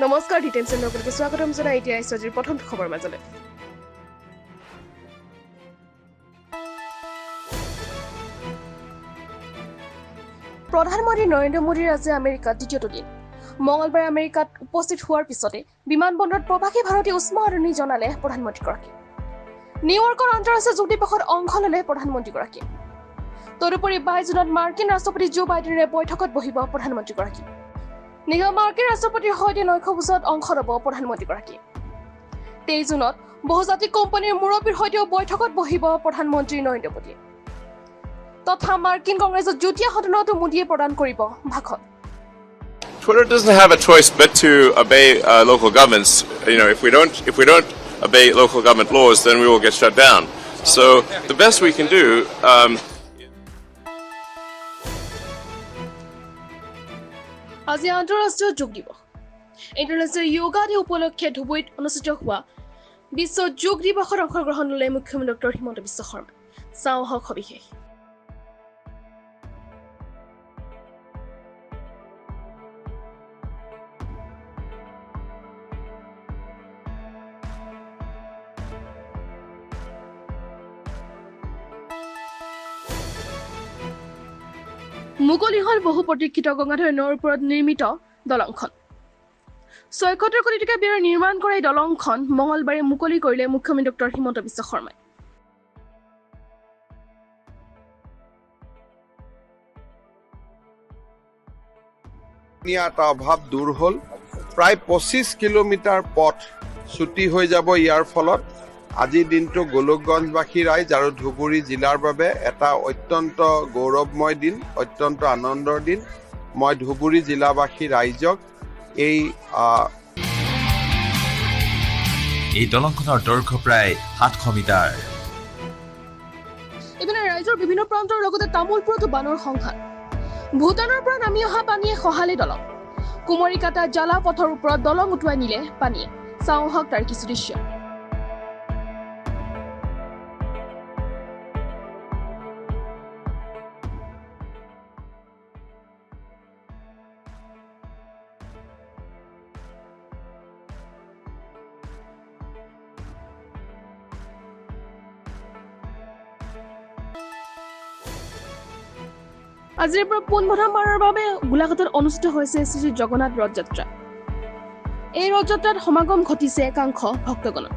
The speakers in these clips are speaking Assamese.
নমস্কাৰ ডিটেনছন লগতে স্বাগতম জনাই এতিয়া আজিৰ প্ৰথম খবৰ মাজলৈ প্ৰধানমন্ত্ৰী নৰেন্দ্ৰ মোদীৰ আজি আমেৰিকাত দ্বিতীয়টো দিন মঙলবাৰে আমেৰিকাত উপস্থিত হোৱাৰ পিছতে বিমানবন্দৰত প্ৰৱাসী ভাৰতীয় উষ্ম আদৰণি জনালে প্ৰধানমন্ত্ৰীগৰাকী নিউয়ৰ্কৰ আন্তঃৰাষ্ট্ৰীয় যোগ দিৱসত অংশ ল'লে প্ৰধানমন্ত্ৰীগৰাকী তদুপৰি 22 জুনত মাৰ্কিন ৰাষ্ট্ৰপতি জো বাইডেনেৰে বৈঠকত বহিব প্ৰধানমন্ত্ৰীগৰাকী নিগা মাৰ্কিন ৰাষ্ট্ৰপতিৰ সৈতে নৈশ অংশ ল'ব প্ৰধানমন্ত্ৰীগৰাকী 23 জুনত বহুজাতিক কোম্পানীৰ মুৰব্বীৰ সৈতেও বৈঠকত বহিব প্ৰধানমন্ত্ৰী নৰেন্দ্ৰ মোদী তথা মাৰ্কিন কংগ্ৰেছৰ যুটীয়া সদনতো মোদীয়ে প্ৰদান কৰিব ভাষণ Twitter doesn't have a choice but to obey local governments. If we don't obey local government laws, then we will get shut down. So the best we can do. আজি আন্তঃৰাষ্ট্ৰীয় যোগ দিৱস ইণ্টাৰনেশ্যনেল য়োগা ডে উপলক্ষে ধুবুৰীত অনুষ্ঠিত হোৱা বিশ্ব যোগ দিৱসত অংশগ্ৰহণ ল'লে মুখ্যমন্ত্ৰী ডক্টৰ হিমন্ত বিশ্ব শৰ্মা চাওঁ হওক সবিশেষ মুকলি হল বহু প্ৰতীক্ষিত গংগাধৰ নৈৰ ওপৰত নিৰ্মিত দলংখন ৭৬ কোটি টকা ব্যয়েৰে নিৰ্মাণ কৰা এই দলংখন মঙলবাৰে মুকলি কৰিলে মুখ্যমন্ত্ৰী ডক্টৰ হিমন্ত বিশ্ব শৰ্মাই এটা অভাৱ দূৰ হ'ল প্ৰায় 25 কিলোমিটাৰ পথ ছুটি হৈ যাব ইয়াৰ ফলত আজিৰ দিনটো গোলকগঞ্জবাসী ৰাইজ আৰু ধুবুৰী জিলাৰ বাবে এটা অত্যন্ত গৌৰৱময় দিন অত্যন্ত আনন্দৰ দিন মই ধুবুৰী জিলাবাসী ৰাইজক এই দলংখনৰ দৈৰ্ঘ্য প্ৰায় 700 মিটাৰ ইপিনে ৰাইজৰ বিভিন্ন প্ৰান্তৰ লগতে তামোলপুৰতো বানৰ সংঘাত ভূটানৰ পৰা নামি অহা পানীয়ে খহালে দলং কুমৰিকাটা জ্বালা পথৰ ওপৰত দলং উটুৱাই নিলে পানীয়ে চাওঁ হওক তাৰ কিছু দৃশ্য আজিৰ পৰা পোনপ্ৰথমবাৰৰ বাবে গোলাঘাটত অনুষ্ঠিত হৈছে শ্ৰী জগন্নাথ ৰথযাত্ৰা এই ৰথযাত্ৰাত সমাগম ঘটিছে একাংশ ভক্তগণৰ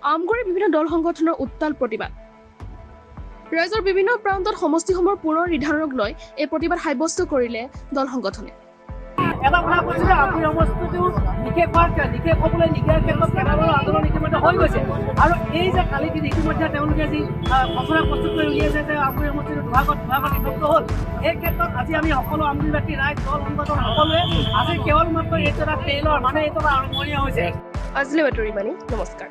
আমগুৰি বিভিন্ন দল সংগঠনৰ উত্তাল প্ৰতিবাদ ৰাজ্যৰ বিভিন্ন প্ৰান্তত সমষ্টিসমূহৰ পুনৰ নিৰ্ধাৰণক লৈ এই প্ৰতিবাদ সাব্যস্ত কৰিলে দল সংগঠনে এটা কথা কৈছে যে আমগুৰি সমষ্টিটো নিষেধ হ'বলৈ নিদিয়াৰ ক্ষেত্ৰত কেইবাবাৰো আন্দোলন ইতিমধ্যে হৈ গৈছে আৰু এই যে কালি ইতিমধ্যে তেওঁলোকে যি খচৰা প্ৰস্তুত কৰি উলিয়াইছে যে আমগুৰি সমষ্টিটো দুভাগত বিভক্ত হ'ল এই ক্ষেত্ৰত আজি আমি সকলো আমগুৰিবাসী ৰাইজ দল সংগঠন সকলোৱে আজি কেৱল মাত্ৰ এইটো এটা ট্ৰেইলৰ এইটো এটা আৰম্ভণি হৈছে আজিলৈ বাতৰি বাণী নমস্কাৰ